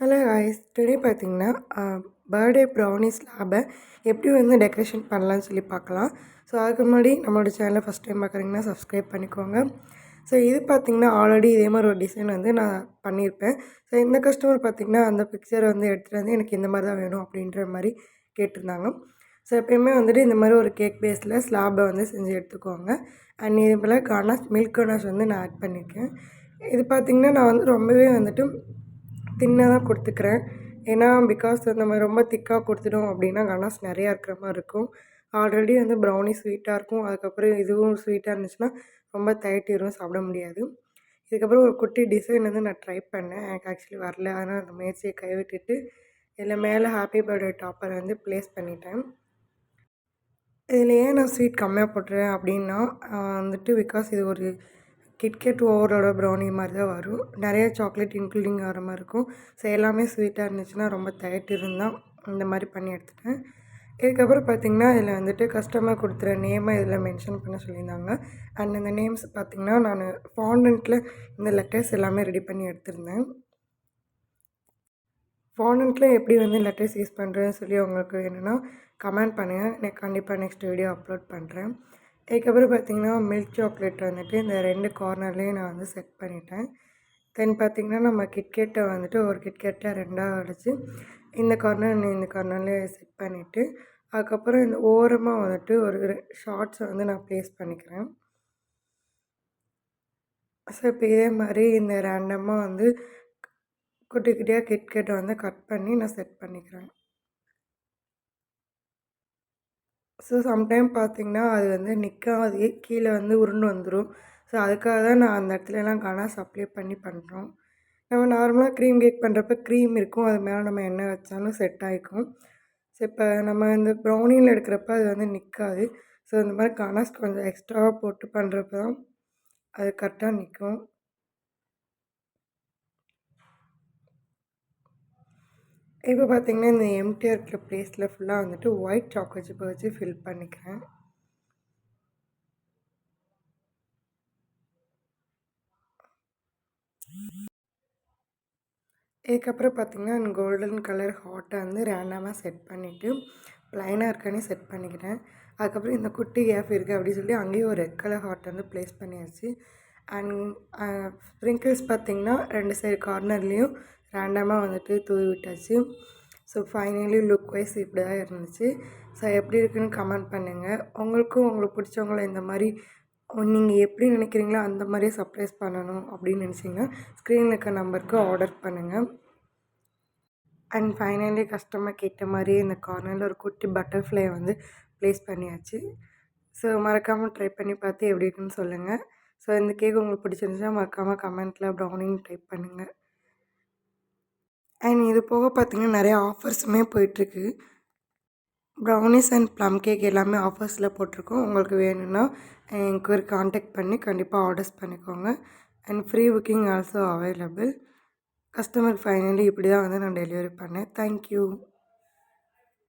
Hello guys, today பார்த்தீங்கன்னா birthday brownie ஸ்லாபை எப்படி வந்து டெக்கரேஷன் பண்ணலான்னு சொல்லி பார்க்கலாம். ஸோ அதுக்கு முன்னாடி நம்மளோட சேனலை ஃபஸ்ட் டைம் பார்க்குறீங்கன்னா சப்ஸ்கிரைப் பண்ணிக்கோங்க. ஸோ இது பார்த்திங்கன்னா ஆல்ரெடி இதே மாதிரி ஒரு டிசைன் வந்து நான் பண்ணியிருப்பேன். ஸோ இந்த கஸ்டமர் பார்த்திங்கன்னா அந்த பிக்சரை வந்து எடுத்துகிட்டு வந்து எனக்கு இந்த மாதிரி தான் வேணும் அப்படின்ற மாதிரி கேட்டிருந்தாங்க. ஸோ எப்பயுமே வந்துட்டு இந்த மாதிரி ஒரு கேக் பேஸில் ஸ்லாபை வந்து செஞ்சு எடுத்துக்கோங்க. அண்ட் இது போல் கனாஷ் மில்க் கனாஷ் வந்து நான் ஆட் பண்ணியிருக்கேன். இது பார்த்திங்கன்னா நான் வந்து ரொம்பவே வந்துட்டு தின்னாக தான் கொடுத்துக்கிறேன். ஏன்னா பிகாஸ் நம்ம ரொம்ப திக்காக கொடுத்துட்டோம் அப்படின்னா கனாஸ் நிறையா இருக்கிற மாதிரி இருக்கும். ஆல்ரெடி வந்து ப்ரௌனி ஸ்வீட்டாக இருக்கும். அதுக்கப்புறம் இதுவும் ஸ்வீட்டாக இருந்துச்சுன்னா ரொம்ப தயட்டிரும், சாப்பிட முடியாது. இதுக்கப்புறம் ஒரு குட்டி டிசைன் வந்து நான் ட்ரை பண்ணேன். எனக்கு ஆக்சுவலி வரல. ஆனால் அந்த முயற்சியை கைவிட்டுட்டு இதில் மேலே ஹாப்பி பர்த்டே டாப்பரை வந்து ப்ளேஸ் பண்ணிட்டேன். இதில் ஏன் நான் ஸ்வீட் கம்மியாக போட்டுறேன் அப்படின்னா வந்துட்டு பிகாஸ் இது ஒரு கிட்கேட் ஓவரோட ப்ரௌனி மாதிரி தான் வரும். நிறைய சாக்லேட் இன்க்ளூடிங் ஆகிற மாதிரி இருக்கும். ஸோ எல்லாமே ஸ்வீட்டாக இருந்துச்சுன்னா ரொம்ப தயட்டு இருந்தால் இந்த மாதிரி பண்ணி எடுத்துட்டேன். இதுக்கப்புறம் பார்த்திங்கன்னா இதில் வந்துட்டு கஸ்டமர் கொடுத்துற நேமை இதில் மென்ஷன் பண்ண சொல்லியிருந்தாங்க. அண்ட் இந்த நேம்ஸ் பார்த்திங்கன்னா நான் ஃபாண்டன்ட்டில் இந்த லெட்டர்ஸ் எல்லாமே ரெடி பண்ணி எடுத்திருந்தேன். ஃபாண்டன்ட்டில் எப்படி வந்து லெட்டர்ஸ் யூஸ் பண்ணுறேன்னு சொல்லி உங்களுக்கு வேணும்னா கமெண்ட் பண்ணுங்கள். நான் கண்டிப்பாக நெக்ஸ்ட் வீடியோ அப்லோட் பண்ணுறேன். இதுக்கப்புறம் பார்த்திங்கன்னா மில்க் சாக்லேட் வந்துட்டு இந்த 2 கார்னர்லேயும் நான் வந்து செட் பண்ணிட்டேன். தென் பார்த்திங்கன்னா நம்ம கிட்கேட்டை வந்துட்டு ஒரு கிட்கேட்டில் 2ஆக உடச்சி இந்த கார்னர் இந்த கார்னர்லேயே செட் பண்ணிவிட்டு அதுக்கப்புறம் இந்த ஓரமாக வந்துட்டு ஒரு ஷார்ட்ஸை வந்து நான் ப்ளேஸ் பண்ணிக்கிறேன். ஸோ இப்போ இதே மாதிரி இந்த ரேண்டமாக வந்து குட்டி குட்டியாக கிட்கேட்டை வந்து கட் பண்ணி நான் செட் பண்ணிக்கிறேன். ஸோ சம்டைம் பார்த்திங்கன்னா அது வந்து நிற்காது, கீழே வந்து உருண்டு வந்துடும். ஸோ அதுக்காக தான் நான் அந்த இடத்துலலாம் கனாஸ் அப்ளை பண்ணி பண்ணுறோம். நம்ம நார்மலாக க்ரீம் கேக் பண்ணுறப்ப க்ரீம் இருக்கும், அது மேலே நம்ம எண்ணெய் வச்சாலும் செட் ஆகிக்கும். ஸோ இப்போ நம்ம இந்த ப்ரௌனியில் எடுக்கிறப்ப அது வந்து நிற்காது. ஸோ இந்த மாதிரி கனாஸ் கொஞ்சம் எக்ஸ்ட்ராவாக போட்டு பண்ணுறப்ப தான் அது கரெக்டாக நிற்கும். இப்போ பார்த்திங்கன்னா இந்த எம்டியாக இருக்கிற ப்ளேஸில் ஃபுல்லாக வந்துட்டு ஒயிட் சாக்லேட் சிப்பை வச்சு ஃபில் பண்ணிக்கிறேன். இதுக்கப்புறம் பார்த்திங்கன்னா கோல்டன் கலர் ஹார்ட்டை வந்து ரேண்டமாக செட் பண்ணிவிட்டு ப்ளைனாக இருக்கானே செட் பண்ணிக்கிட்டேன். அதுக்கப்புறம் இந்த குட்டி கேப் இருக்குது அப்படின்னு சொல்லி அங்கேயும் ஒரு ரெட் கலர் ஹார்ட் வந்து ப்ளேஸ் பண்ணியாச்சு. அண்ட் ஸ்ப்ரிங்கிள்ஸ் பார்த்திங்கன்னா 2 சைடு கார்னர்லேயும் ரேண்டமாக வந்துட்டு தூவி விட்டாச்சு. ஸோ ஃபைனலி லுக் வைஸ் இப்படி தான் இருந்துச்சு. ஸோ எப்படி இருக்குதுன்னு கமெண்ட் பண்ணுங்கள். உங்களுக்கு பிடிச்சவங்கள இந்த மாதிரி நீங்கள் எப்படி நினைக்கிறீங்களோ அந்த மாதிரியே சர்ப்ரைஸ் பண்ணணும் அப்படின்னு நினச்சிங்கன்னா ஸ்க்ரீனில் இருக்க நம்பருக்கு ஆர்டர் பண்ணுங்கள். அண்ட் ஃபைனலி கஸ்டமர் கேட்ட மாதிரியே இந்த கார்னரில் ஒரு குட்டி பட்டர்ஃப்ளை வந்து ப்ளேஸ் பண்ணியாச்சு. ஸோ மறக்காமல் ட்ரை பண்ணி பார்த்து எப்படி இருக்குன்னு சொல்லுங்கள். ஸோ இந்த கேக் உங்களுக்கு பிடிச்சிருந்துச்சுன்னா மறக்காமல் கமெண்ட்டில் ப்ரௌனின்னு டைப் பண்ணுங்கள். அண்ட் இது போக பார்த்திங்கன்னா நிறைய ஆஃபர்ஸுமே போயிட்டுருக்கு. ப்ரௌனிஸ் அண்ட் ப்ளம் கேக் எல்லாமே ஆஃபர்ஸில் போட்டிருக்கோம். உங்களுக்கு வேணும்னா என்கொயரி கான்டாக்ட் பண்ணி கண்டிப்பாக ஆர்டர்ஸ் பண்ணிக்கோங்க. And free booking also available. Customer finally இப்படி தான் வந்து நான் டெலிவரி பண்ணேன். தேங்க்யூ.